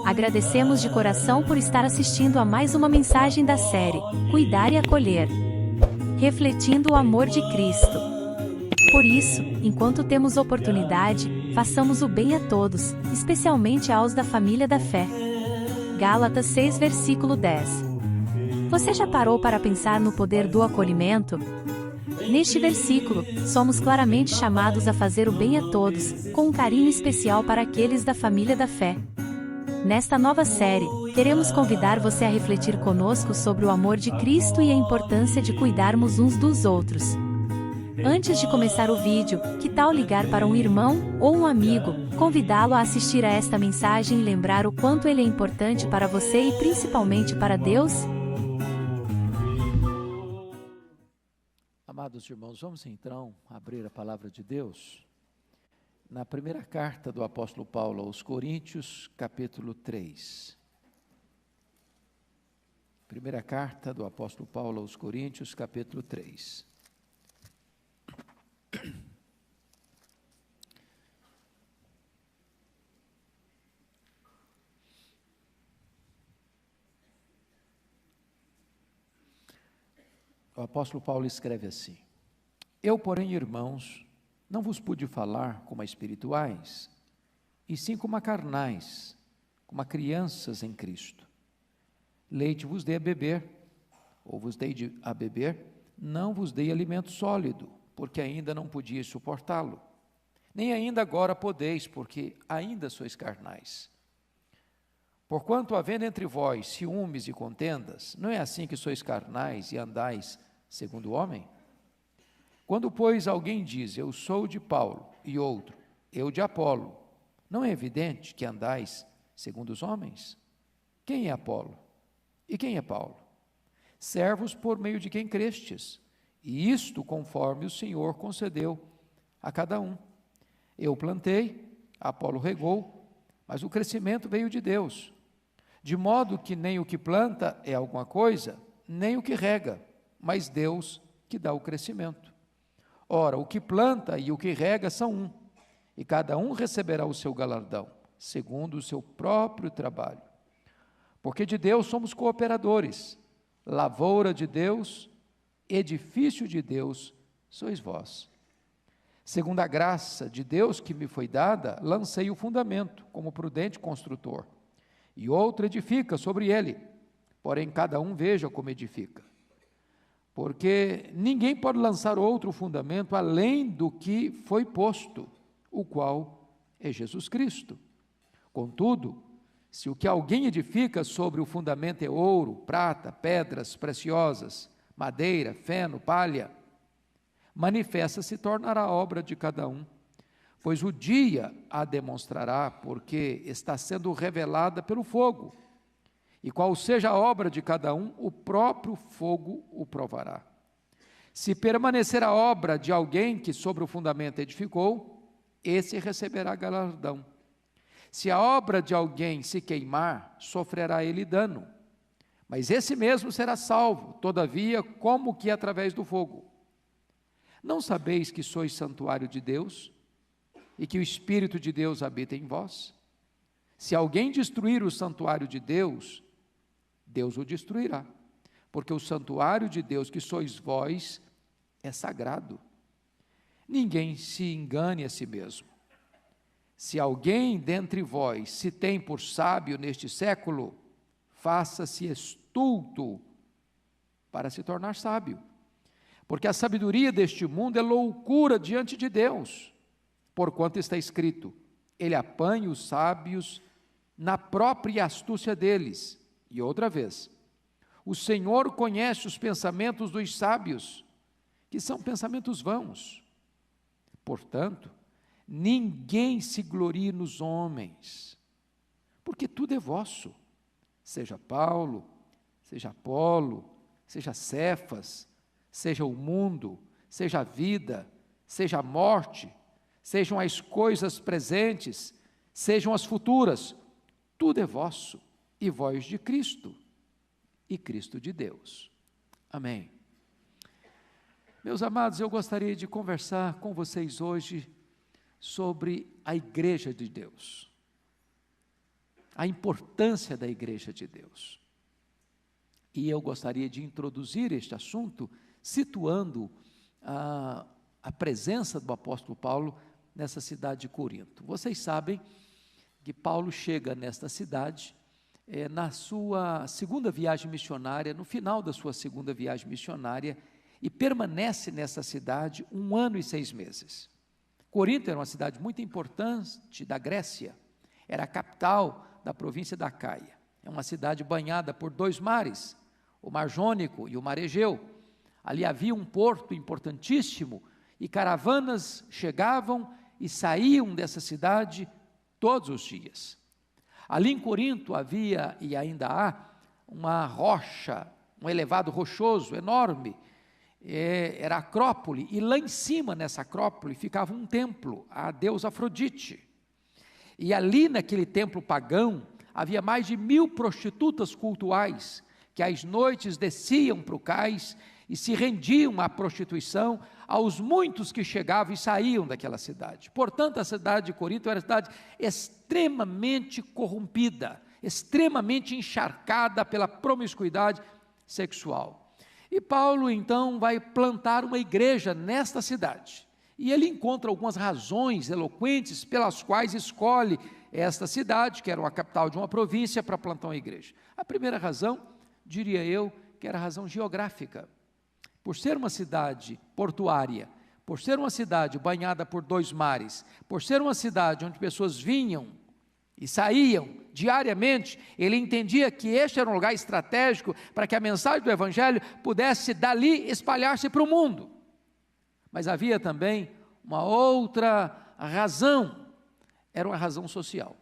Agradecemos de coração por estar assistindo a mais uma mensagem da série Cuidar e Acolher, refletindo o amor de Cristo. Por isso, enquanto temos oportunidade, façamos o bem a todos, especialmente aos da família da fé. Gálatas 6, versículo 10. Você já parou para pensar no poder do acolhimento? Neste versículo, somos claramente chamados a fazer o bem a todos, com um carinho especial para aqueles da família da fé. Nesta nova série, queremos convidar você a refletir conosco sobre o amor de Cristo e a importância de cuidarmos uns dos outros. Antes de começar o vídeo, que tal ligar para um irmão ou um amigo, convidá-lo a assistir a esta mensagem e lembrar o quanto ele é importante para você e principalmente para Deus? Amados irmãos, vamos então abrir a palavra de Deus na primeira carta do apóstolo Paulo aos Coríntios, capítulo 3. Primeira carta do apóstolo Paulo aos Coríntios, capítulo 3. O apóstolo Paulo escreve assim: Eu, porém, irmãos, não vos pude falar como a espirituais, e sim como a carnais, como a crianças em Cristo. Leite vos dei a beber, ou vos dei a beber, não vos dei alimento sólido, porque ainda não podíeis suportá-lo. Nem ainda agora podeis, porque ainda sois carnais. Porquanto, havendo entre vós ciúmes e contendas, não é assim que sois carnais e andais segundo o homem? Quando, pois, alguém diz, eu sou de Paulo, e outro, eu de Apolo, não é evidente que andais segundo os homens? Quem é Apolo? E quem é Paulo? Servos por meio de quem crestes, e isto conforme o Senhor concedeu a cada um. Eu plantei, Apolo regou, mas o crescimento veio de Deus. De modo que nem o que planta é alguma coisa, nem o que rega, mas Deus que dá o crescimento. Ora, o que planta e o que rega são um, e cada um receberá o seu galardão, segundo o seu próprio trabalho. Porque de Deus somos cooperadores, lavoura de Deus, edifício de Deus sois vós. Segundo a graça de Deus que me foi dada, lancei o fundamento, como prudente construtor, e outro edifica sobre ele, porém cada um veja como edifica. Porque ninguém pode lançar outro fundamento além do que foi posto, o qual é Jesus Cristo. Contudo, se o que alguém edifica sobre o fundamento é ouro, prata, pedras preciosas, madeira, feno, palha, manifesta se tornará a obra de cada um, pois o dia a demonstrará, porque está sendo revelada pelo fogo. E qual seja a obra de cada um, o próprio fogo o provará. Se permanecer a obra de alguém que sobre o fundamento edificou, esse receberá galardão. Se a obra de alguém se queimar, sofrerá ele dano, mas esse mesmo será salvo, todavia, como que através do fogo. Não sabeis que sois santuário de Deus, e que o Espírito de Deus habita em vós? Se alguém destruir o santuário de Deus, Deus o destruirá, porque o santuário de Deus que sois vós é sagrado. Ninguém se engane a si mesmo. Se alguém dentre vós se tem por sábio neste século, faça-se estulto para se tornar sábio, porque a sabedoria deste mundo é loucura diante de Deus, porquanto está escrito, ele apanha os sábios na própria astúcia deles. E outra vez, o Senhor conhece os pensamentos dos sábios, que são pensamentos vãos. Portanto, ninguém se glorie nos homens, porque tudo é vosso, seja Paulo, seja Apolo, seja Cefas, seja o mundo, seja a vida, seja a morte, sejam as coisas presentes, sejam as futuras, tudo é vosso, e vós de Cristo, e Cristo de Deus. Amém. Meus amados, eu gostaria de conversar com vocês hoje sobre a igreja de Deus. a importância da igreja de Deus. E eu gostaria de introduzir este assunto situando a presença do apóstolo Paulo nessa cidade de Corinto. Vocês sabem que Paulo chega nesta cidade na sua segunda viagem missionária, no final da sua segunda viagem missionária, e permanece nessa cidade 1 ano e 6 meses. Corinto era uma cidade muito importante da Grécia, era a capital da província da Acaia. É uma cidade banhada por 2 mares, o Mar Jônico e o Mar Egeu. Ali havia um porto importantíssimo e caravanas chegavam e saíam dessa cidade todos os dias. Ali em Corinto havia e ainda há uma rocha, um elevado rochoso enorme, era a Acrópole, e lá em cima nessa Acrópole ficava um templo, a deusa Afrodite. E ali naquele templo pagão havia mais de 1000 prostitutas cultuais, que às noites desciam para o cais e se rendiam à prostituição aos muitos que chegavam e saíam daquela cidade. Portanto, a cidade de Corinto era uma cidade extremamente corrompida, extremamente encharcada pela promiscuidade sexual. E Paulo então vai plantar uma igreja nesta cidade, e ele encontra algumas razões eloquentes pelas quais escolhe esta cidade, que era uma capital de uma província, para plantar uma igreja. A primeira razão, diria eu, que era a razão geográfica. Por ser uma cidade portuária, por ser uma cidade banhada por 2 mares, por ser uma cidade onde pessoas vinham e saíam diariamente, ele entendia que este era um lugar estratégico para que a mensagem do Evangelho pudesse dali espalhar-se para o mundo. Mas havia também uma outra razão, era uma razão social.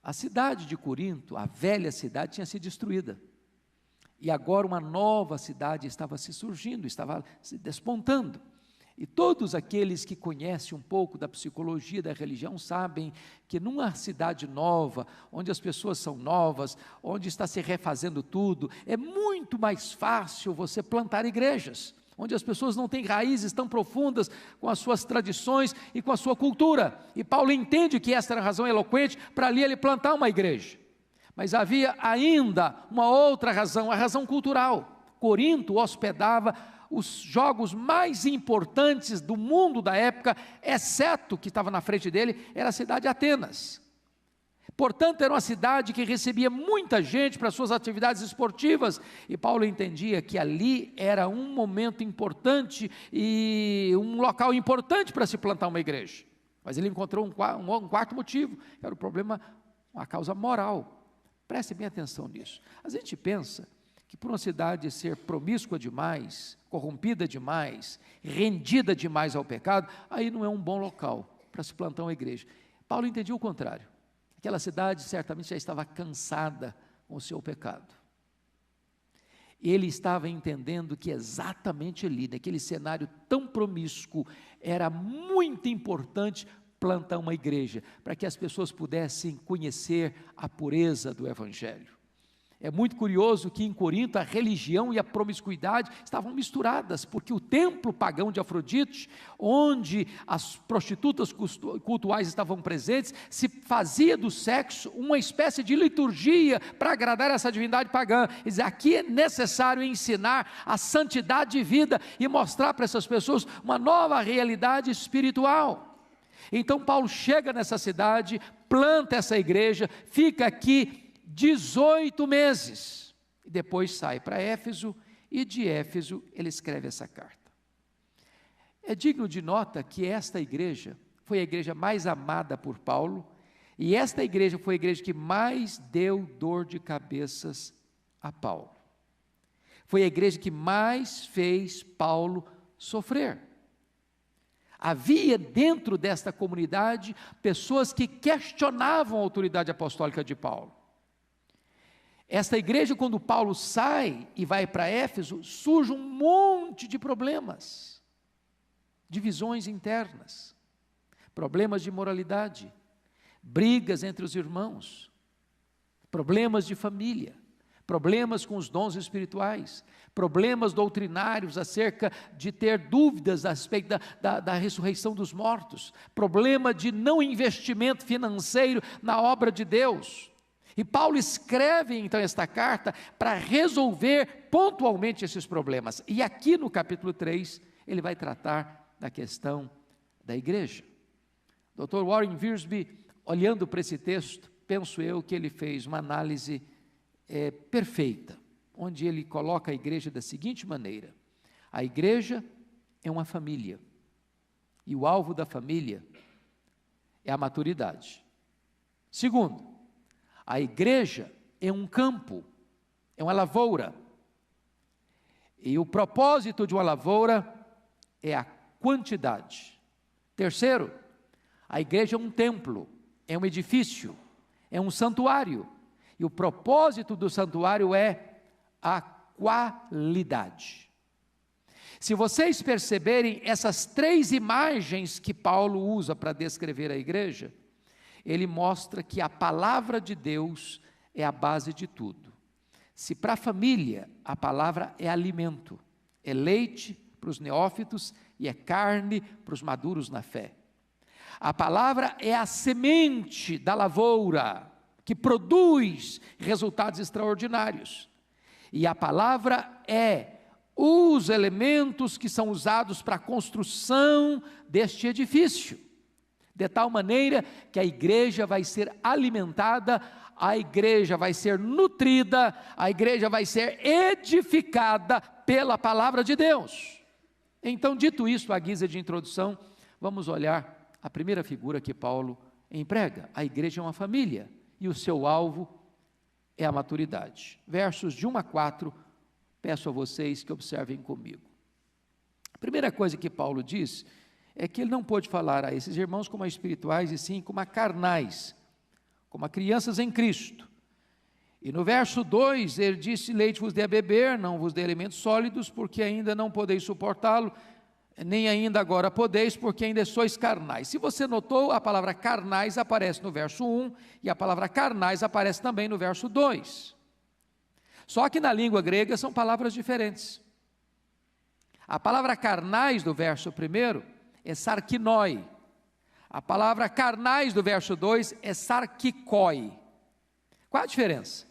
A cidade de Corinto, a velha cidade, tinha sido destruída. E agora uma nova cidade estava se surgindo, estava se despontando. E todos aqueles que conhecem um pouco da psicologia da religião sabem que numa cidade nova, onde as pessoas são novas, onde está se refazendo tudo, é muito mais fácil você plantar igrejas, onde as pessoas não têm raízes tão profundas com as suas tradições e com a sua cultura. E Paulo entende que esta era a razão eloquente para ali ele plantar uma igreja. Mas havia ainda uma outra razão, a razão cultural. Corinto hospedava os jogos mais importantes do mundo da época, exceto o que estava na frente dele, era a cidade de Atenas. Portanto, era uma cidade que recebia muita gente para suas atividades esportivas, e Paulo entendia que ali era um momento importante e um local importante para se plantar uma igreja. Mas ele encontrou um quarto motivo, que era o problema, uma causa moral. Preste bem atenção nisso. A gente pensa que por uma cidade ser promíscua demais, corrompida demais, rendida demais ao pecado, aí não é um bom local para se plantar uma igreja. Paulo entendia o contrário. Aquela cidade certamente já estava cansada com o seu pecado. Ele estava entendendo que exatamente ali, naquele cenário tão promíscuo, era muito importante plantar uma igreja, para que as pessoas pudessem conhecer a pureza do Evangelho. É muito curioso que em Corinto a religião e a promiscuidade estavam misturadas, porque o templo pagão de Afrodite, onde as prostitutas cultuais estavam presentes, se fazia do sexo uma espécie de liturgia para agradar essa divindade pagã. Quer dizer, aqui é necessário ensinar a santidade de vida e mostrar para essas pessoas uma nova realidade espiritual. Então Paulo chega nessa cidade, planta essa igreja, fica aqui 18 meses, e depois sai para Éfeso, e de Éfeso ele escreve essa carta. É digno de nota que esta igreja foi a igreja mais amada por Paulo, e esta igreja foi a igreja que mais deu dor de cabeças a Paulo. Foi a igreja que mais fez Paulo sofrer. Havia dentro desta comunidade pessoas que questionavam a autoridade apostólica de Paulo. Esta igreja, quando Paulo sai e vai para Éfeso, surge um monte de problemas, divisões internas, problemas de moralidade, brigas entre os irmãos, problemas de família, problemas com os dons espirituais, problemas doutrinários acerca de ter dúvidas a respeito da ressurreição dos mortos, problema de não investimento financeiro na obra de Deus. E Paulo escreve então esta carta para resolver pontualmente esses problemas. E aqui no capítulo 3, ele vai tratar da questão da igreja. Dr. Warren Wiersbe, olhando para esse texto, penso eu que ele fez uma análise perfeita, onde ele coloca a igreja da seguinte maneira: a igreja é uma família, e o alvo da família é a maturidade. Segundo, a igreja é um campo, é uma lavoura, e o propósito de uma lavoura é a quantidade. Terceiro, a igreja é um templo, é um edifício, é um santuário, e o propósito do santuário é a qualidade. Se vocês perceberem essas três imagens que Paulo usa para descrever a igreja, ele mostra que a palavra de Deus é a base de tudo. Se para a família a palavra é alimento, é leite para os neófitos e é carne para os maduros na fé. A palavra é a semente da lavoura, que produz resultados extraordinários. E a palavra é os elementos que são usados para a construção deste edifício, de tal maneira que a igreja vai ser alimentada, a igreja vai ser nutrida, a igreja vai ser edificada pela palavra de Deus. Então, dito isso, à guisa de introdução, vamos olhar a primeira figura que Paulo emprega. A igreja é uma família e o seu alvo é a maturidade. Versos de 1 a 4, peço a vocês que observem comigo. A primeira coisa que Paulo diz é que ele não pôde falar a esses irmãos como a espirituais, e sim como a carnais, como a crianças em Cristo. E no verso 2, ele disse: leite vos dê a beber, não vos dê alimentos sólidos, porque ainda não podeis suportá-lo, nem ainda agora podeis, porque ainda sois carnais. Se você notou, a palavra carnais aparece no verso 1, e a palavra carnais aparece também no verso 2. Só que na língua grega são palavras diferentes. A palavra carnais do verso 1 é sarkinoi. A palavra carnais do verso 2 é sarkikoi. Qual a diferença?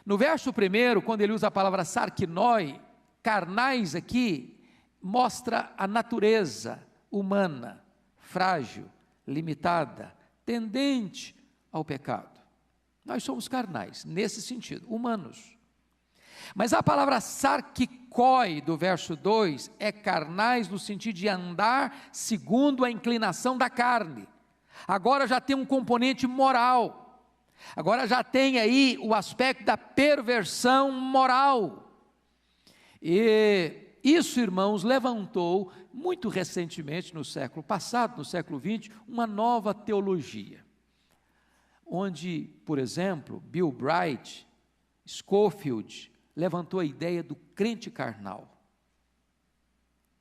No verso 1, quando ele usa a palavra sarkinoi, carnais aqui mostra a natureza humana, frágil, limitada, tendente ao pecado. Nós somos carnais, nesse sentido, humanos. Mas a palavra sarkikoi do verso 2 é carnais no sentido de andar segundo a inclinação da carne. Agora já tem um componente moral. Agora já tem aí o aspecto da perversão moral. E isso, irmãos, levantou muito recentemente, no século passado, no século XX, uma nova teologia. Onde, por exemplo, Bill Bright, Scofield, levantou a ideia do crente carnal.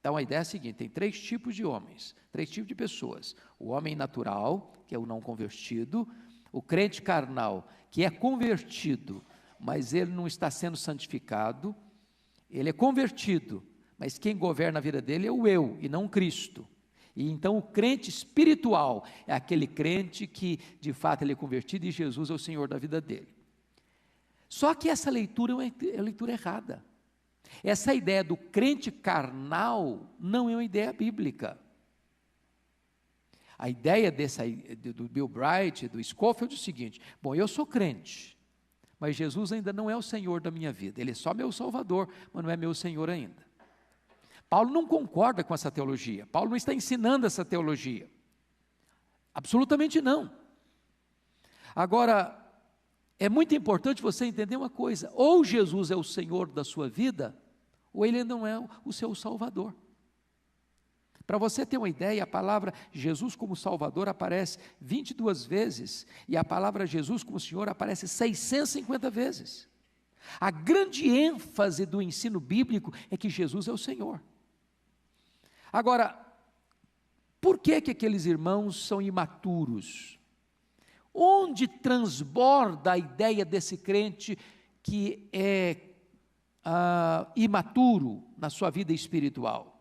Então a ideia é a seguinte: tem três tipos de homens, três tipos de pessoas: o homem natural, que é o não convertido; o crente carnal, que é convertido, mas ele não está sendo santificado; ele é convertido, mas quem governa a vida dele é o eu, e não Cristo. E então o crente espiritual é aquele crente que de fato ele é convertido e Jesus é o Senhor da vida dele. Só que essa leitura é a leitura errada. Essa ideia do crente carnal não é uma ideia bíblica. A ideia do Bill Bright, do Scofield é o seguinte: bom, eu sou crente, mas Jesus ainda não é o Senhor da minha vida. Ele é só meu Salvador, mas não é meu Senhor ainda. Paulo não concorda com essa teologia. Paulo não está ensinando essa teologia. Absolutamente não. Agora, é muito importante você entender uma coisa: ou Jesus é o Senhor da sua vida, ou Ele não é o seu Salvador. Para você ter uma ideia, a palavra Jesus como Salvador aparece 22 vezes, e a palavra Jesus como Senhor aparece 650 vezes. A grande ênfase do ensino bíblico é que Jesus é o Senhor. Agora, por que aqueles irmãos são imaturos? Onde transborda a ideia desse crente que é imaturo na sua vida espiritual?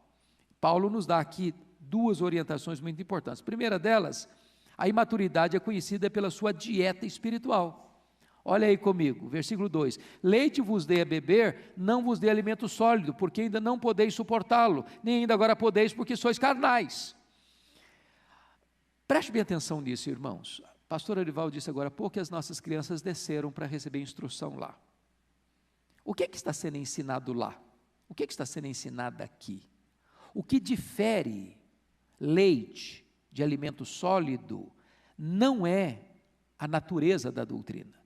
Paulo nos dá aqui duas orientações muito importantes. A primeira delas, a imaturidade é conhecida pela sua dieta espiritual. Olha aí comigo, versículo 2: leite vos dei a beber, não vos dei alimento sólido, porque ainda não podeis suportá-lo, nem ainda agora podeis, porque sois carnais. Preste bem atenção nisso, irmãos. Pastor Arival disse agora há pouco que as nossas crianças desceram para receber instrução lá. O que está sendo ensinado lá? O que está sendo ensinado aqui? O que difere leite de alimento sólido não é a natureza da doutrina.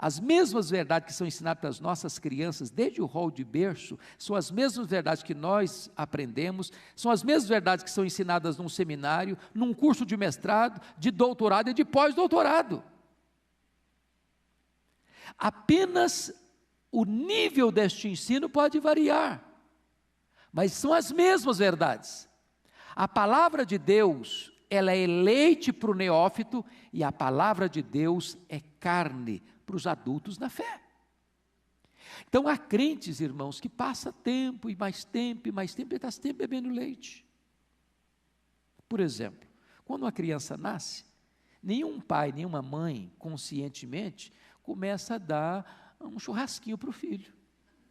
As mesmas verdades que são ensinadas para as nossas crianças, desde o rol de berço, são as mesmas verdades que nós aprendemos, são as mesmas verdades que são ensinadas num seminário, num curso de mestrado, de doutorado e de pós-doutorado. Apenas o nível deste ensino pode variar, mas são as mesmas verdades. A palavra de Deus, ela é leite para o neófito, e a palavra de Deus é carne para os adultos na fé. Então há crentes, irmãos, que passa tempo e mais tempo e mais tempo, e está sempre bebendo leite. Por exemplo, quando uma criança nasce, nenhum pai, nenhuma mãe, conscientemente, começa a dar um churrasquinho para o filho,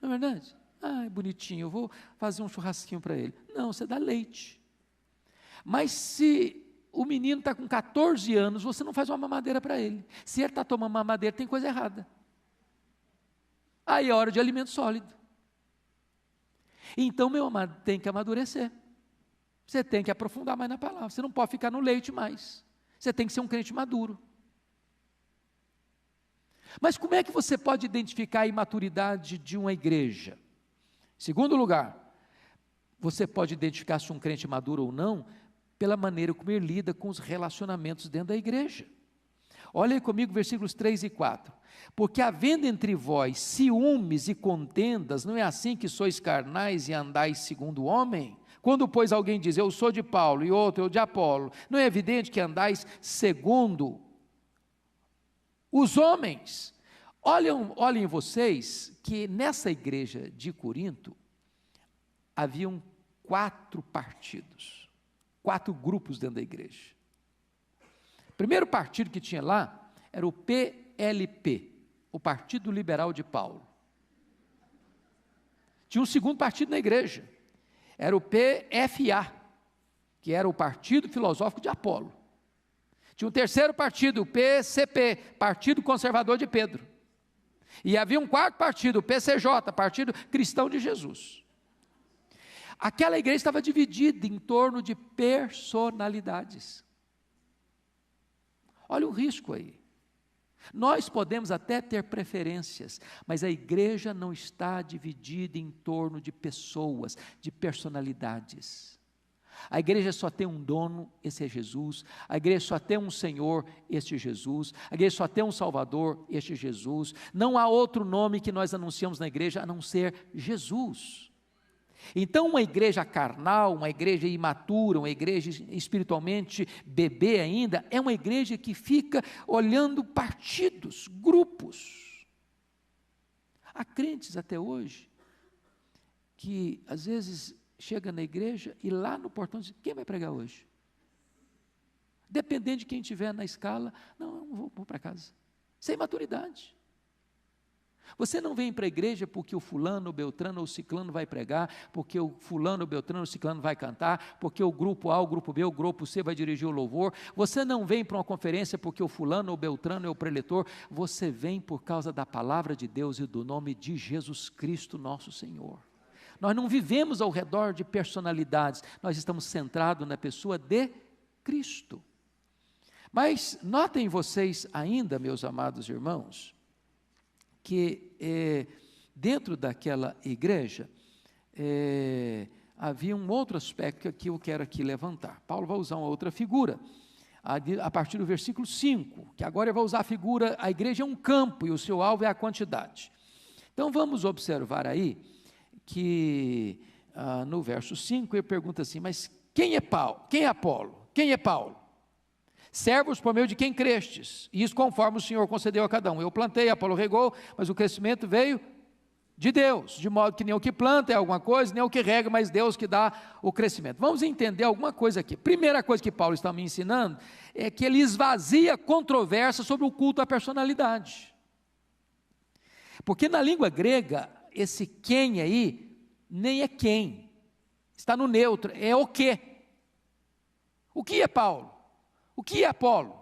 não é verdade? Ah, é bonitinho, eu vou fazer um churrasquinho para ele. Não, você dá leite. Mas se o menino está com 14 anos, você não faz uma mamadeira para ele. Se ele está tomando mamadeira, tem coisa errada. Aí é hora de alimento sólido. Então, meu amado, tem que amadurecer. Você tem que aprofundar mais na palavra. Você não pode ficar no leite mais. Você tem que ser um crente maduro. Mas como é que você pode identificar a imaturidade de uma igreja? Em segundo lugar, você pode identificar se um crente maduro ou não, pela maneira como ele lida com os relacionamentos dentro da igreja. Olha aí comigo versículos 3 e 4. Porque havendo entre vós ciúmes e contendas, não é assim que sois carnais e andais segundo o homem? Quando, pois, alguém diz, eu sou de Paulo, e outro, eu de Apolo, não é evidente que andais segundo os homens? Olhem vocês, que nessa igreja de Corinto, haviam 4 partidos, 4 grupos dentro da igreja. O primeiro partido que tinha lá, era o PLP, o Partido Liberal de Paulo. Tinha um segundo partido na igreja, era o PFA, que era o Partido Filosófico de Apolo. Tinha um terceiro partido, o PCP, Partido Conservador de Pedro. E havia um quarto partido, o PCJ, Partido Cristão de Jesus. Aquela igreja estava dividida em torno de personalidades. Olha o risco aí. Nós podemos até ter preferências, mas a igreja não está dividida em torno de pessoas, de personalidades. A igreja só tem um dono, esse é Jesus. A igreja só tem um Senhor, este é Jesus. A igreja só tem um Salvador, este é Jesus. Não há outro nome que nós anunciamos na igreja a não ser Jesus. Então, uma igreja carnal, uma igreja imatura, uma igreja espiritualmente bebê ainda, é uma igreja que fica olhando partidos, grupos. Há crentes até hoje que às vezes chega na igreja e lá no portão diz, quem vai pregar hoje? Dependendo de quem estiver na escala, não vou para casa. Sem maturidade. Você não vem para a igreja porque o fulano, o beltrano ou o ciclano vai pregar, porque o fulano, o beltrano ou o ciclano vai cantar, porque o grupo A, o grupo B, o grupo C vai dirigir o louvor. Você não vem para uma conferência porque o fulano, o beltrano é o preletor. Você vem por causa da palavra de Deus e do nome de Jesus Cristo, nosso Senhor. Nós não vivemos ao redor de personalidades, nós estamos centrados na pessoa de Cristo. Mas notem vocês ainda, meus amados irmãos, que dentro daquela igreja havia um outro aspecto que eu quero aqui levantar. Paulo vai usar uma outra figura, a partir do versículo 5, que agora ele vai usar a figura, a igreja é um campo e o seu alvo é a quantidade. Então vamos observar aí, que no verso 5 ele pergunta assim, mas quem é Paulo? Quem é Apolo? Quem é Paulo? Servos por meio de quem crestes, e isso conforme o Senhor concedeu a cada um. Eu plantei, Apolo regou, mas o crescimento veio de Deus, de modo que nem o que planta é alguma coisa, nem o que rega, mas Deus que dá o crescimento. Vamos entender alguma coisa aqui. Primeira coisa que Paulo está me ensinando, é que ele esvazia controvérsia sobre o culto à personalidade. Porque na língua grega, esse quem aí, nem é quem, está no neutro, é o quê. O que é Paulo? O que é Apolo?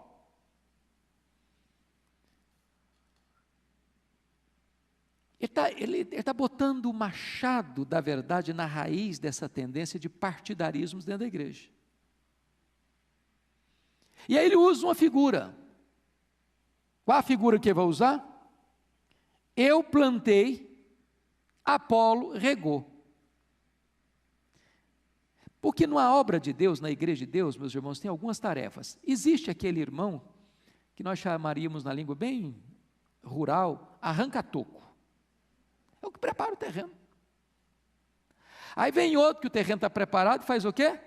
Ele está botando o machado da verdade na raiz dessa tendência de partidarismos dentro da igreja. E aí ele usa uma figura. Qual a figura que ele vai usar? Eu plantei, Apolo regou. Porque na obra de Deus, na igreja de Deus, meus irmãos, tem algumas tarefas. Existe aquele irmão, que nós chamaríamos na língua bem rural, arranca-toco. É o que prepara o terreno. Aí vem outro que o terreno está preparado e faz o quê?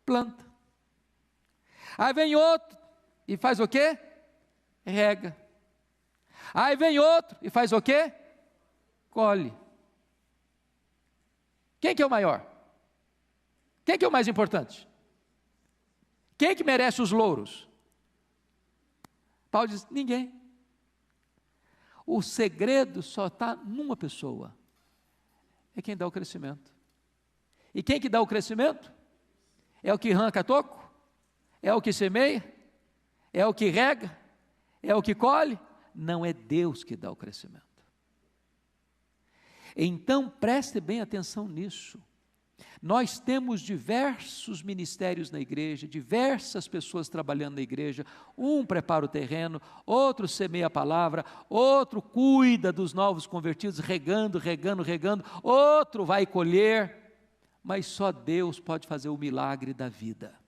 Planta. Aí vem outro e faz o quê? Rega. Aí vem outro e faz o quê? Colhe. Quem que é o maior? Quem que é o mais importante? Quem que merece os louros? Paulo diz, ninguém. O segredo só está numa pessoa, é quem dá o crescimento. E quem que dá o crescimento? É o que arranca toco? É o que semeia? É o que rega? É o que colhe? Não é Deus que dá o crescimento. Então preste bem atenção nisso. Nós temos diversos ministérios na igreja, diversas pessoas trabalhando na igreja, um prepara o terreno, outro semeia a palavra, outro cuida dos novos convertidos, regando, outro vai colher, mas só Deus pode fazer o milagre da vida.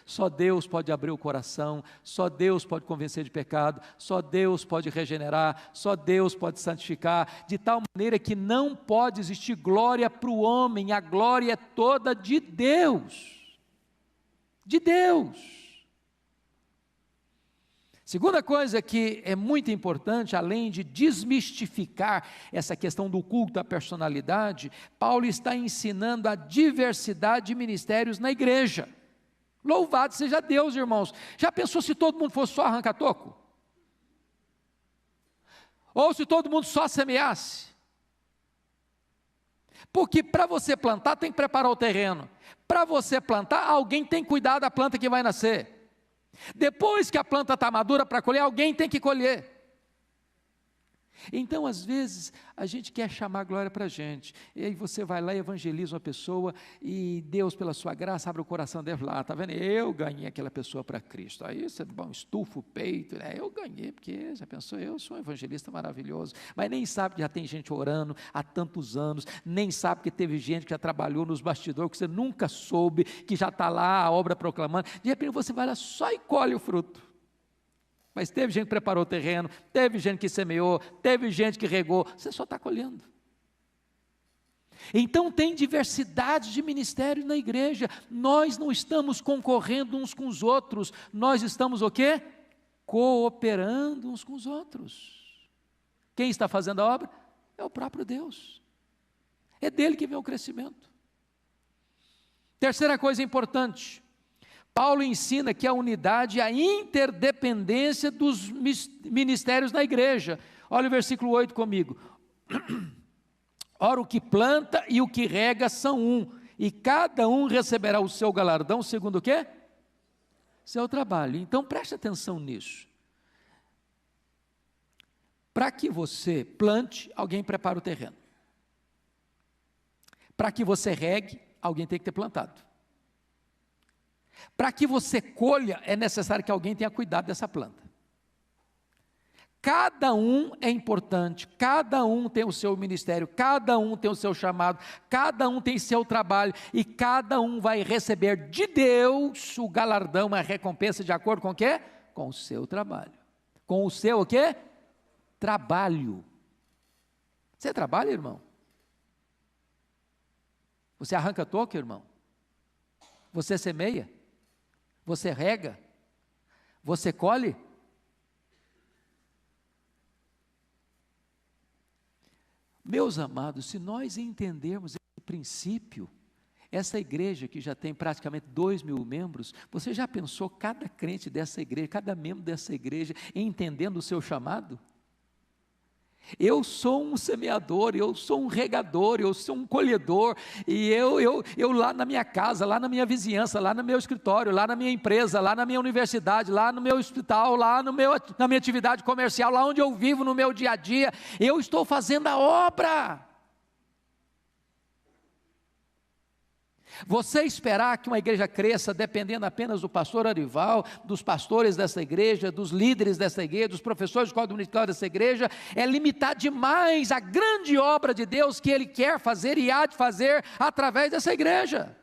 Só Deus pode abrir o coração, só Deus pode convencer de pecado, só Deus pode regenerar, só Deus pode santificar, de tal maneira que não pode existir glória para o homem, a glória é toda de Deus. De Deus. Segunda coisa que é muito importante, além de desmistificar essa questão do culto à personalidade, Paulo está ensinando a diversidade de ministérios na igreja. Louvado seja Deus, irmãos. Já pensou se todo mundo fosse só arranca-toco? Ou se todo mundo só semeasse? Porque para você plantar tem que preparar o terreno. Para você plantar, alguém tem que cuidar da planta que vai nascer. Depois que a planta está madura para colher, alguém tem que colher. Então, às vezes, a gente quer chamar a glória para a gente, e aí você vai lá e evangeliza uma pessoa, e Deus, pela sua graça, abre o coração dele lá, está vendo? Eu ganhei aquela pessoa para Cristo, aí você estufa o peito, né? Eu ganhei, porque já pensou, eu sou um evangelista maravilhoso, mas nem sabe que já tem gente orando há tantos anos, nem sabe que teve gente que já trabalhou nos bastidores, que você nunca soube, que já está lá a obra proclamando, de repente você vai lá só e colhe o fruto. Mas teve gente que preparou o terreno, teve gente que semeou, teve gente que regou, você só está colhendo. Então tem diversidade de ministérios na igreja, nós não estamos concorrendo uns com os outros, nós estamos o quê? Cooperando uns com os outros. Quem está fazendo a obra? É o próprio Deus, é dele que vem o crescimento. Terceira coisa importante, Paulo ensina que a unidade e a interdependência dos ministérios na igreja. Olha o versículo 8 comigo. Ora, o que planta e o que rega são um, e cada um receberá o seu galardão segundo o quê? Seu trabalho. Então preste atenção nisso. Para que você plante, alguém prepara o terreno. Para que você regue, alguém tem que ter plantado. Para que você colha, é necessário que alguém tenha cuidado dessa planta. Cada um é importante, cada um tem o seu ministério, cada um tem o seu chamado, cada um tem seu trabalho, e cada um vai receber de Deus o galardão, a recompensa de acordo com o quê? Com o seu trabalho. Com o seu o quê? Trabalho. Você trabalha, irmão? Você arranca toco, irmão? Você semeia? Você rega? Você colhe? Meus amados, se nós entendermos esse princípio, essa igreja que já tem praticamente 2.000 membros, você já pensou cada crente dessa igreja, cada membro dessa igreja, entendendo o seu chamado? Eu sou um semeador, eu sou um regador, eu sou um colhedor, e eu lá na minha casa, lá na minha vizinhança, lá no meu escritório, lá na minha empresa, lá na minha universidade, lá no meu hospital, lá na minha atividade comercial, lá onde eu vivo no meu dia a dia, eu estou fazendo a obra. Você esperar que uma igreja cresça dependendo apenas do pastor Arival, dos pastores dessa igreja, dos líderes dessa igreja, dos professores de escola dominical dessa igreja, é limitar demais a grande obra de Deus que Ele quer fazer e há de fazer através dessa igreja.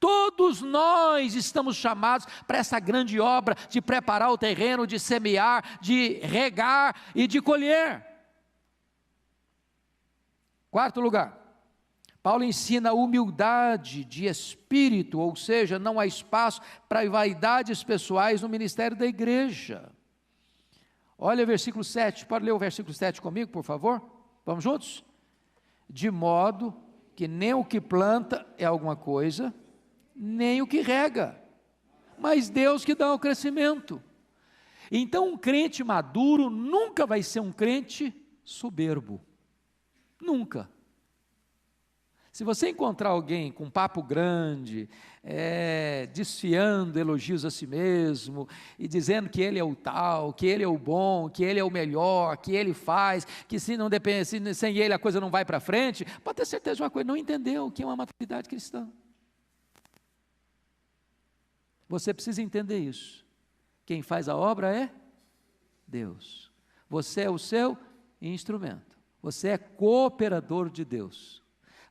Todos nós estamos chamados para essa grande obra de preparar o terreno, de semear, de regar e de colher. Quarto lugar, Paulo ensina a humildade de espírito, ou seja, não há espaço para vaidades pessoais no ministério da igreja. Olha o versículo 7, pode ler o versículo 7 comigo, por favor? Vamos juntos? De modo que nem o que planta é alguma coisa, nem o que rega, mas Deus que dá o crescimento. Então um crente maduro nunca vai ser um crente soberbo, nunca. Se você encontrar alguém com um papo grande, desfiando elogios a si mesmo, e dizendo que ele é o tal, que ele é o bom, que ele é o melhor, que ele faz, que se não depende, sem ele a coisa não vai para frente, pode ter certeza de uma coisa, não entendeu o que é uma maturidade cristã. Você precisa entender isso. Quem faz a obra é Deus. Você é o seu instrumento. Você é cooperador de Deus.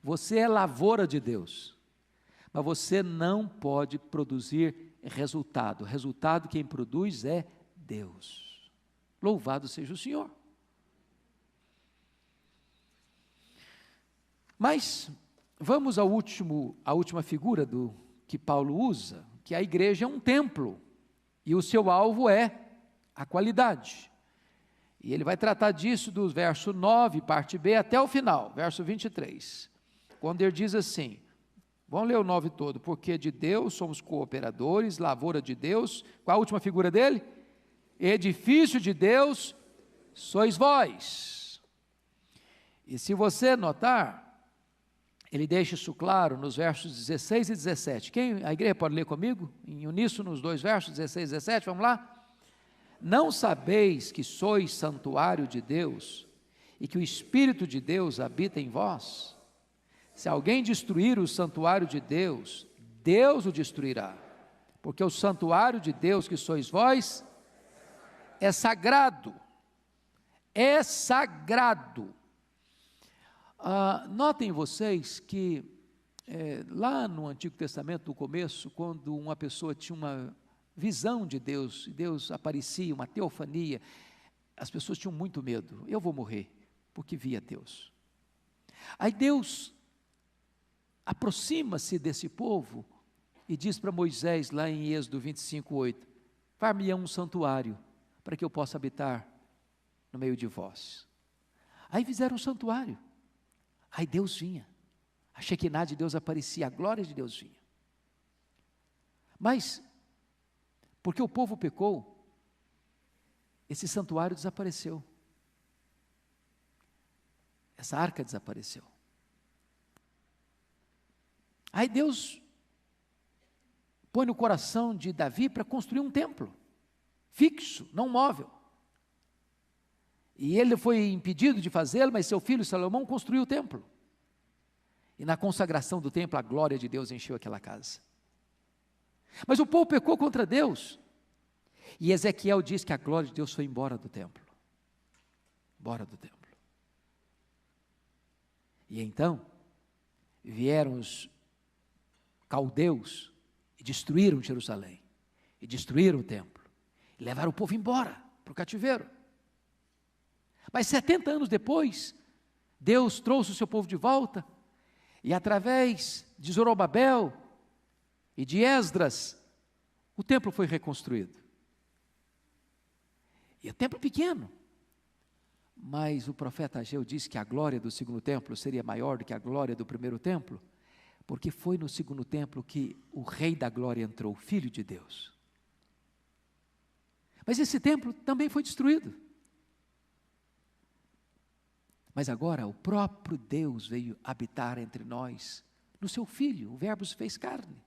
Você é lavoura de Deus, mas você não pode produzir resultado. Resultado quem produz é Deus. Louvado seja o Senhor. Mas vamos à última figura que Paulo usa, que a igreja é um templo, e o seu alvo é a qualidade. E ele vai tratar disso do verso 9, parte B, até o final, verso 23. Quando ele diz assim, vamos ler o 9 todo, porque de Deus somos cooperadores, lavoura de Deus, qual a última figura dele? Edifício de Deus sois vós. E se você notar, ele deixa isso claro nos versos 16 e 17, a igreja pode ler comigo, em uníssono nos dois versos, 16 e 17, vamos lá? Não sabeis que sois santuário de Deus, e que o Espírito de Deus habita em vós? Se alguém destruir o santuário de Deus, Deus o destruirá, porque o santuário de Deus que sois vós, é sagrado, notem vocês que, lá no Antigo Testamento, no começo, quando uma pessoa tinha uma visão de Deus, Deus aparecia, uma teofania, as pessoas tinham muito medo, eu vou morrer, porque via Deus. Aí Deus aproxima-se desse povo e diz para Moisés, lá em Êxodo 25:8, far-me-ão um santuário, para que eu possa habitar no meio de vós. Aí fizeram um santuário, aí Deus vinha, a Shekinah de Deus aparecia, a glória de Deus vinha. Mas, porque o povo pecou, esse santuário desapareceu, essa arca desapareceu. Aí Deus põe no coração de Davi para construir um templo, fixo, não móvel. E ele foi impedido de fazê-lo, mas seu filho Salomão construiu o templo. E na consagração do templo, a glória de Deus encheu aquela casa. Mas o povo pecou contra Deus. E Ezequiel diz que a glória de Deus foi embora do templo. Embora do templo. E então, vieram os caldeus e destruíram Jerusalém, e destruíram o templo, e levaram o povo embora para o cativeiro. Mas 70 anos depois, Deus trouxe o seu povo de volta, e através de Zorobabel e de Esdras, o templo foi reconstruído. E o templo pequeno, mas o profeta Ageu disse que a glória do segundo templo seria maior do que a glória do primeiro templo, porque foi no segundo templo que o Rei da Glória entrou, o Filho de Deus. Mas esse templo também foi destruído. Mas agora o próprio Deus veio habitar entre nós, no seu Filho, o Verbo se fez carne.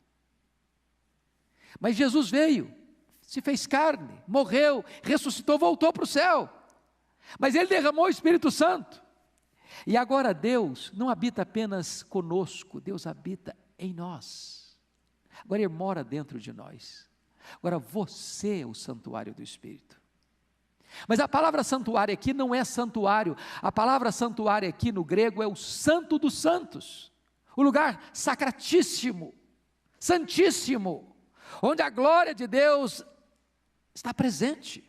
Mas Jesus veio, se fez carne, morreu, ressuscitou, voltou para o céu. Mas Ele derramou o Espírito Santo. E agora Deus não habita apenas conosco, Deus habita em nós. Agora Ele mora dentro de nós. Agora você é o santuário do Espírito. Mas a palavra santuário aqui não é santuário. A palavra santuário aqui no grego é o santo dos santos. O lugar sacratíssimo, santíssimo, onde a glória de Deus está presente.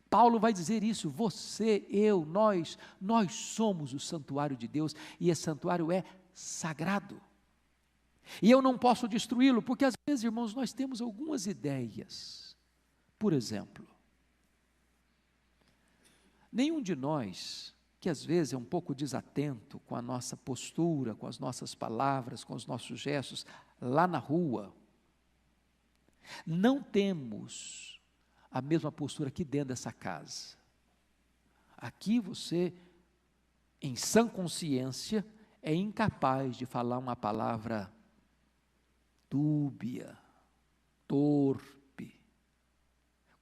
Paulo vai dizer isso, você, eu, nós somos o santuário de Deus, e esse santuário é sagrado. E eu não posso destruí-lo, porque às vezes, irmãos, nós temos algumas ideias. Por exemplo, nenhum de nós, que às vezes é um pouco desatento com a nossa postura, com as nossas palavras, com os nossos gestos, lá na rua, não temos a mesma postura aqui dentro dessa casa. Aqui você, em sã consciência, é incapaz de falar uma palavra dúbia, torpe,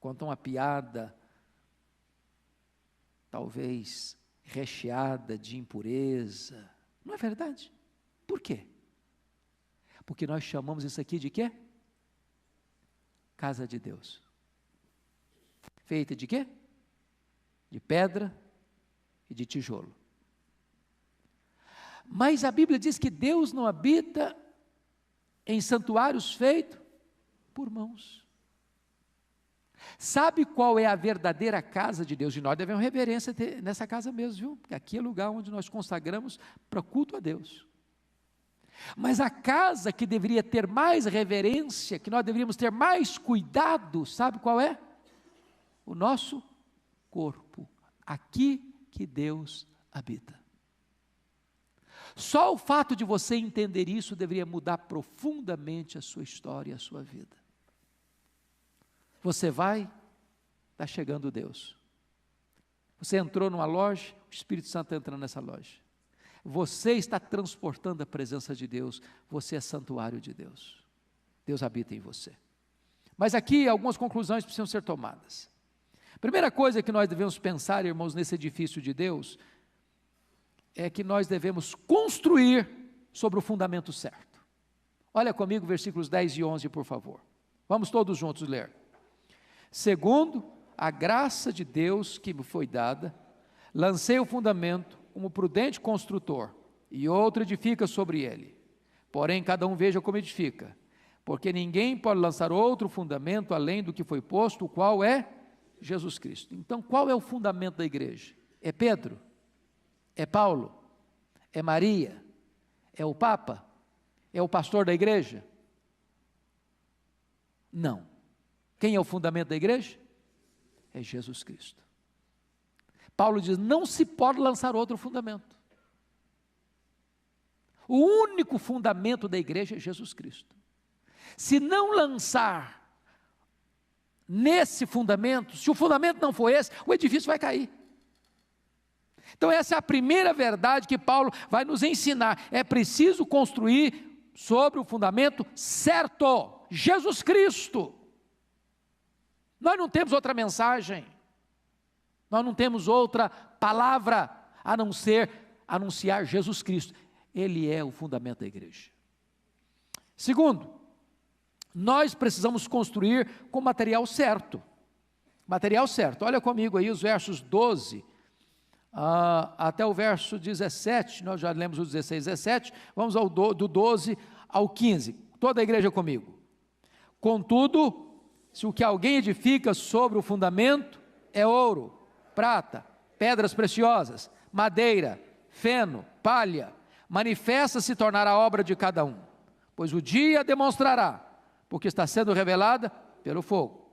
conta uma piada, talvez recheada de impureza. Não é verdade? Por quê? Porque nós chamamos isso aqui de quê? Casa de Deus. Feita de quê? De pedra e de tijolo. Mas a Bíblia diz que Deus não habita em santuários feitos por mãos. Sabe qual é a verdadeira casa de Deus? E nós devemos reverência nessa casa mesmo, viu? Porque aqui é o lugar onde nós consagramos para culto a Deus. Mas a casa que deveria ter mais reverência, que nós deveríamos ter mais cuidado, sabe qual é? O nosso corpo, aqui que Deus habita. Só o fato de você entender isso deveria mudar profundamente a sua história e a sua vida. Você vai, está chegando Deus. Você entrou numa loja, o Espírito Santo está entrando nessa loja. Você está transportando a presença de Deus, você é santuário de Deus. Deus habita em você. Mas aqui algumas conclusões precisam ser tomadas. Primeira coisa que nós devemos pensar, irmãos, nesse edifício de Deus, é que nós devemos construir sobre o fundamento certo. Olha comigo versículos 10 e 11, por favor. Vamos todos juntos ler. Segundo a graça de Deus que me foi dada, lancei o fundamento como prudente construtor, e outro edifica sobre ele. Porém, cada um veja como edifica, porque ninguém pode lançar outro fundamento além do que foi posto, o qual é Jesus Cristo. Então, qual é o fundamento da igreja? É Pedro? É Paulo? É Maria? É o Papa? É o pastor da igreja? Não. Quem é o fundamento da igreja? É Jesus Cristo. Paulo diz, não se pode lançar outro fundamento. O único fundamento da igreja é Jesus Cristo. Se não lançar nesse fundamento, se o fundamento não for esse, o edifício vai cair. Então essa é a primeira verdade que Paulo vai nos ensinar, é preciso construir sobre o fundamento certo, Jesus Cristo. Nós não temos outra mensagem, nós não temos outra palavra, a não ser anunciar Jesus Cristo, Ele é o fundamento da igreja. Segundo, nós precisamos construir com material certo. Material certo. Olha comigo aí os versos 12 até o verso 17. Nós já lemos o 16, 17. Vamos do 12 ao 15. Toda a igreja comigo. Contudo, se o que alguém edifica sobre o fundamento é ouro, prata, pedras preciosas, madeira, feno, palha, manifesta se tornar a obra de cada um. Pois o dia demonstrará, porque está sendo revelada pelo fogo.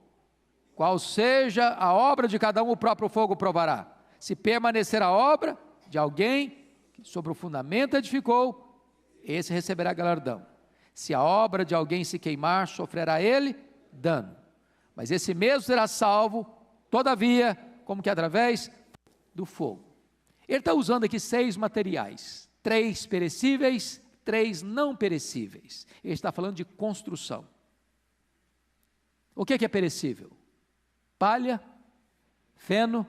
Qual seja a obra de cada um, o próprio fogo provará. Se permanecer a obra de alguém que sobre o fundamento edificou, esse receberá galardão. Se a obra de alguém se queimar, sofrerá ele dano. Mas esse mesmo será salvo, todavia, como que através do fogo. Ele está usando aqui 6 materiais, 3 perecíveis, 3 não perecíveis. Ele está falando de construção. O que é perecível? Palha, feno,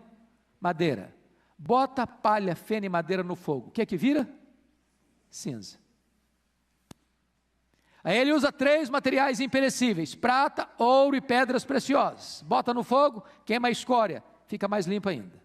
madeira. Bota palha, feno e madeira no fogo. O que é que vira? Cinza. Aí ele usa 3 materiais imperecíveis: prata, ouro e pedras preciosas. Bota no fogo, queima a escória, fica mais limpo ainda.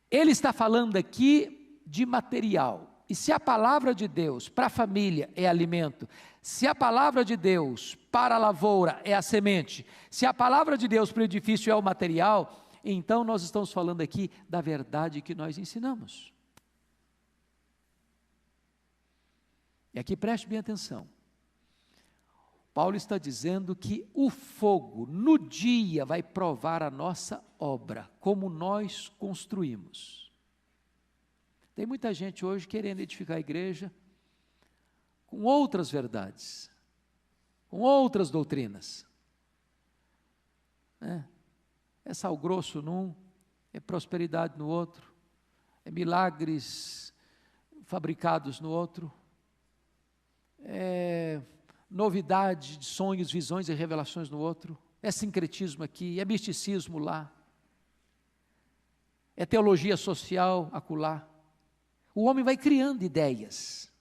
Ele está falando aqui de material. E se a palavra de Deus para a família é alimento, se a palavra de Deus para a lavoura é a semente, se a palavra de Deus para o edifício é o material, então nós estamos falando aqui da verdade que nós ensinamos. E aqui preste bem atenção. Paulo está dizendo que o fogo no dia vai provar a nossa obra, como nós construímos. Tem muita gente hoje querendo edificar a igreja com outras verdades, com outras doutrinas. É sal grosso num, é prosperidade no outro, é milagres fabricados no outro, é novidade de sonhos, visões e revelações no outro, é sincretismo aqui, é misticismo lá, é teologia social acolá. O homem vai criando ideias,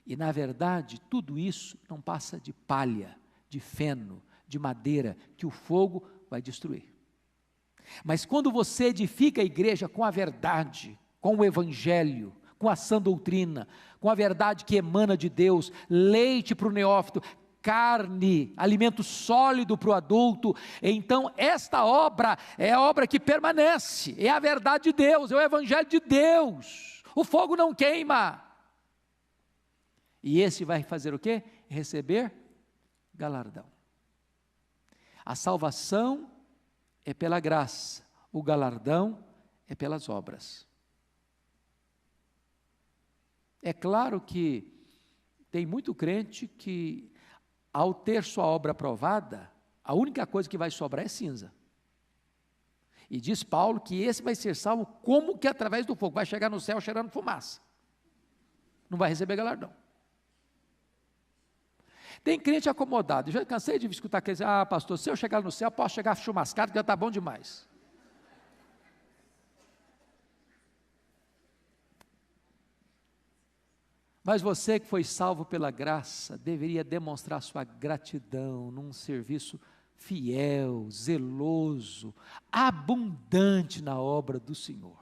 e na verdade tudo isso não passa de palha, de feno, de madeira, que o fogo vai destruir. Mas quando você edifica a igreja com a verdade, com o evangelho, com a sã doutrina, com a verdade que emana de Deus, leite para o neófito, carne, alimento sólido para o adulto, então esta obra é a obra que permanece, é a verdade de Deus, é o evangelho de Deus. O fogo não queima. E esse vai fazer o quê? Receber galardão. A salvação é pela graça, o galardão é pelas obras. É claro que tem muito crente que, ao ter sua obra aprovada, a única coisa que vai sobrar é cinza. E diz Paulo que esse vai ser salvo como que através do fogo, vai chegar no céu cheirando fumaça. Não vai receber galardão. Tem crente acomodado, eu já cansei de escutar aqueles, pastor, se eu chegar no céu, posso chegar chumascado, que já está bom demais. Mas você que foi salvo pela graça, deveria demonstrar sua gratidão num serviço fiel, zeloso, abundante na obra do Senhor.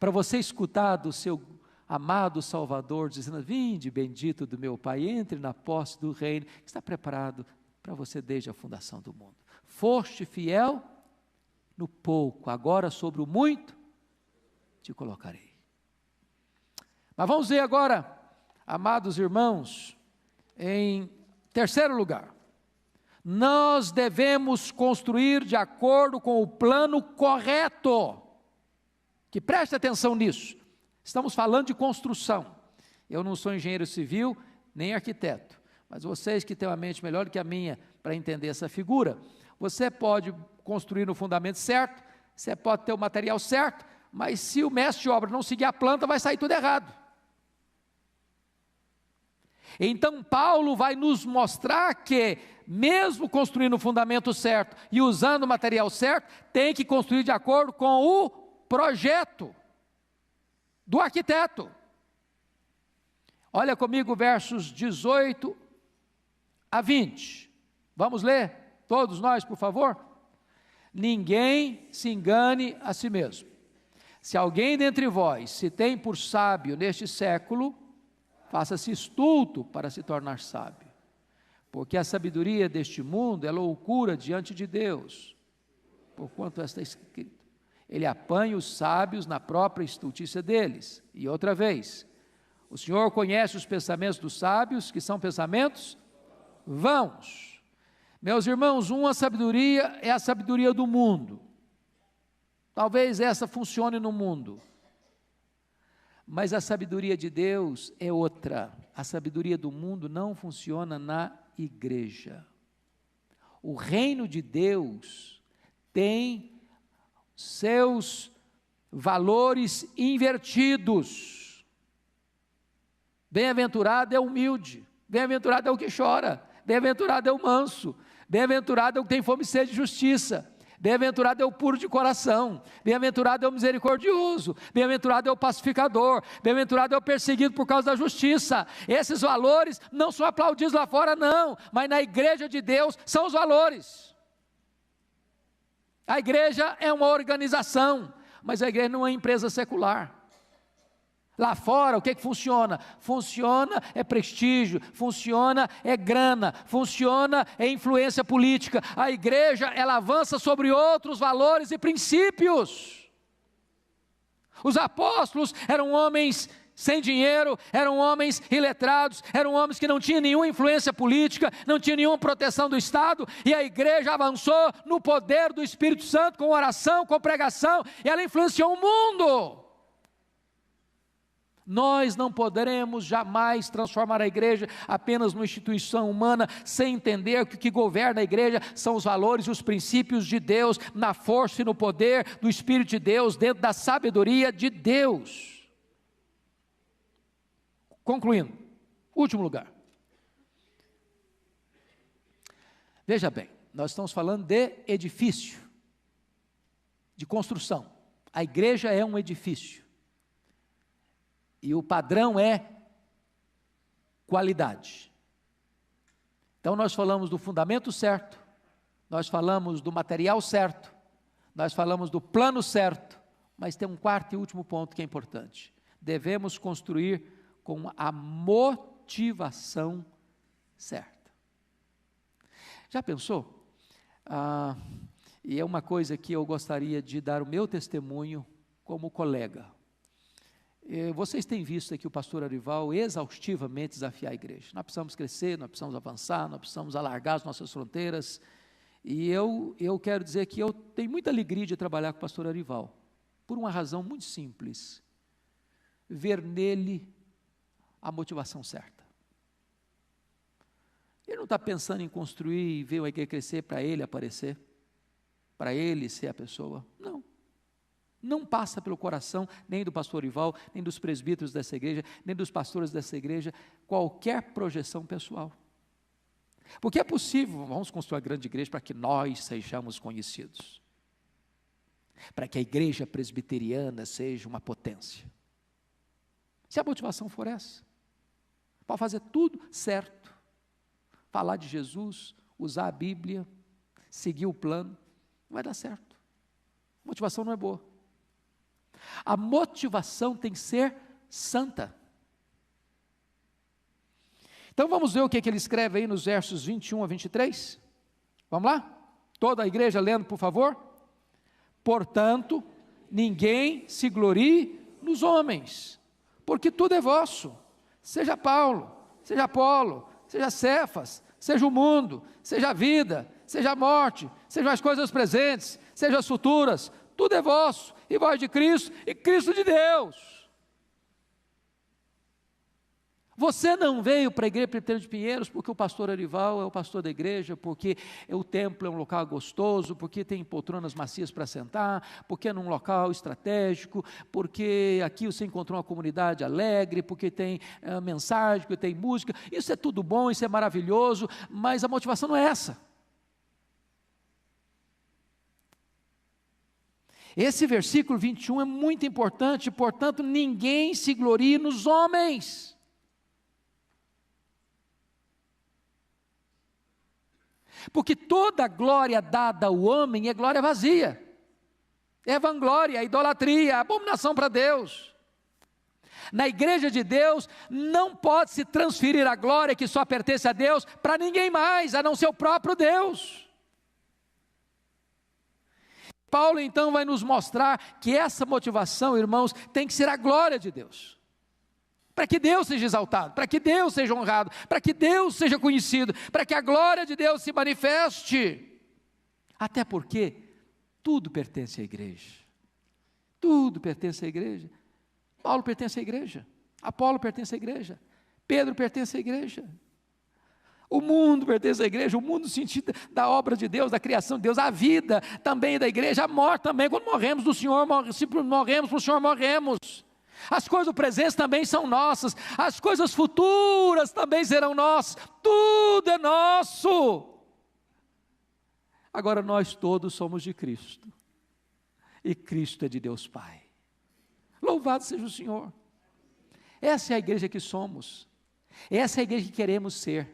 Para você escutar do seu amado Salvador, dizendo, vinde bendito do meu Pai, entre na posse do reino, que está preparado para você desde a fundação do mundo. Foste fiel no pouco, agora sobre o muito te colocarei. Mas vamos ver agora, amados irmãos, em terceiro lugar, nós devemos construir de acordo com o plano correto, que preste atenção nisso, estamos falando de construção, eu não sou engenheiro civil, nem arquiteto, mas vocês que têm uma mente melhor do que a minha, para entender essa figura, você pode construir no fundamento certo, você pode ter o material certo, mas se o mestre de obra não seguir a planta, vai sair tudo errado. Então Paulo vai nos mostrar que, mesmo construindo o fundamento certo e usando o material certo, tem que construir de acordo com o projeto do arquiteto. Olha comigo versos 18 a 20, vamos ler, todos nós por favor? Ninguém se engane a si mesmo, se alguém dentre vós se tem por sábio neste século, faça-se estulto para se tornar sábio, porque a sabedoria deste mundo é loucura diante de Deus, porquanto está escrito, ele apanha os sábios na própria estultícia deles. E outra vez, o Senhor conhece os pensamentos dos sábios, que são pensamentos vãos. Meus irmãos, uma sabedoria é a sabedoria do mundo, talvez essa funcione no mundo, mas a sabedoria de Deus é outra. A sabedoria do mundo não funciona na igreja. O reino de Deus tem seus valores invertidos. Bem-aventurado é o humilde, bem-aventurado é o que chora, bem-aventurado é o manso, bem-aventurado é o que tem fome e sede de justiça, bem-aventurado é o puro de coração, bem-aventurado é o misericordioso, bem-aventurado é o pacificador, bem-aventurado é o perseguido por causa da justiça. Esses valores não são aplaudidos lá fora não, mas na igreja de Deus são os valores. A igreja é uma organização, mas a igreja não é uma empresa secular. Lá fora, o que funciona? Funciona é prestígio, funciona é grana, funciona é influência política. A igreja, ela avança sobre outros valores e princípios. Os apóstolos eram homens sem dinheiro, eram homens iletrados, eram homens que não tinham nenhuma influência política, não tinham nenhuma proteção do Estado, e a igreja avançou no poder do Espírito Santo, com oração, com pregação, e ela influenciou o mundo. Nós não poderemos jamais transformar a igreja apenas numa instituição humana, sem entender que o que governa a igreja são os valores e os princípios de Deus, na força e no poder do Espírito de Deus, dentro da sabedoria de Deus. Concluindo, último lugar. Veja bem, nós estamos falando de edifício, de construção. A igreja é um edifício. E o padrão é qualidade. Então nós falamos do fundamento certo, nós falamos do material certo, nós falamos do plano certo, mas tem um quarto e último ponto que é importante. Devemos construir com a motivação certa. Já pensou? E é uma coisa que eu gostaria de dar o meu testemunho como colega. Vocês têm visto aqui o pastor Arival exaustivamente desafiar a igreja. Nós precisamos crescer, nós precisamos avançar, nós precisamos alargar as nossas fronteiras. E eu quero dizer que eu tenho muita alegria de trabalhar com o pastor Arival, por uma razão muito simples: ver nele a motivação certa. Ele não está pensando em construir e ver a igreja crescer para ele aparecer, para ele ser a pessoa. Não. Não passa pelo coração nem do pastor Arival, nem dos presbíteros dessa igreja, nem dos pastores dessa igreja, qualquer projeção pessoal. Porque é possível, vamos construir uma grande igreja para que nós sejamos conhecidos, para que a igreja presbiteriana seja uma potência. Se a motivação for essa, pode fazer tudo certo, falar de Jesus, usar a Bíblia, seguir o plano, não vai dar certo. A motivação não é boa. A motivação tem que ser santa. Então vamos ver o que ele escreve aí nos versos 21 a 23? Vamos lá? Toda a igreja lendo, por favor. Portanto, ninguém se glorie nos homens, porque tudo é vosso, seja Paulo, seja Apolo, seja Cefas, seja o mundo, seja a vida, seja a morte, sejam as coisas presentes, sejam as futuras, tudo é vosso, e vós de Cristo, e Cristo de Deus. Você não veio para a igreja Presbiteriana de Pinheiros porque o pastor Arival é o pastor da igreja, porque o templo é um local gostoso, porque tem poltronas macias para sentar, porque é num local estratégico, porque aqui você encontrou uma comunidade alegre, porque tem mensagem, porque tem música. Isso é tudo bom, isso é maravilhoso, mas a motivação não é essa. Esse versículo 21 é muito importante. Portanto, ninguém se glorie nos homens. Porque toda glória dada ao homem é glória vazia, é vanglória, é idolatria, é abominação para Deus. Na igreja de Deus não pode se transferir a glória que só pertence a Deus para ninguém mais, a não ser o próprio Deus. Paulo então vai nos mostrar que essa motivação, irmãos, tem que ser a glória de Deus. Para que Deus seja exaltado, para que Deus seja honrado, para que Deus seja conhecido, para que a glória de Deus se manifeste. Até porque tudo pertence à igreja. Tudo pertence à igreja. Paulo pertence à igreja, Apolo pertence à igreja, Pedro pertence à igreja. O mundo pertence à igreja, o mundo no sentido da obra de Deus, da criação de Deus, a vida também é da igreja, a morte também, quando morremos do Senhor, se morremos para o Senhor, morremos. As coisas do presente também são nossas, as coisas futuras também serão nossas, tudo é nosso. Agora nós todos somos de Cristo, e Cristo é de Deus Pai. Louvado seja o Senhor. Essa é a igreja que somos, essa é a igreja que queremos ser,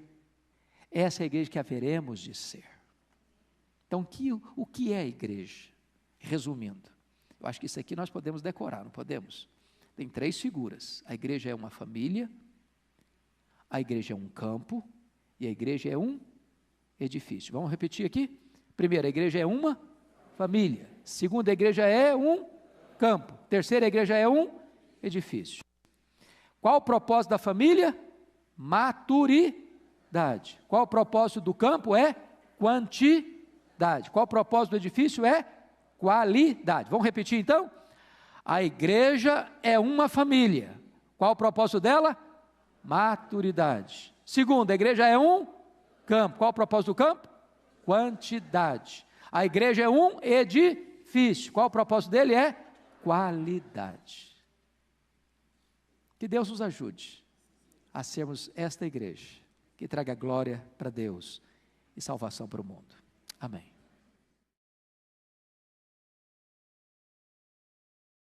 essa é a igreja que haveremos de ser. Então, o que é a igreja? Resumindo, eu acho que isso aqui nós podemos decorar, não podemos? Tem 3 figuras: a igreja é uma família, a igreja é um campo e a igreja é um edifício. Vamos repetir aqui? Primeiro, a igreja é uma família. Segunda, a igreja é um campo. Terceira, a igreja é um edifício. Qual o propósito da família? Maturidade. Qual o propósito do campo? É quantidade. Qual o propósito do edifício? É qualidade. Vamos repetir então? A igreja é uma família. Qual o propósito dela? Maturidade. Segunda, a igreja é um campo. Qual o propósito do campo? Quantidade. A igreja é um edifício. Qual o propósito dele? É qualidade. Que Deus nos ajude a sermos esta igreja que traga glória para Deus e salvação para o mundo. Amém.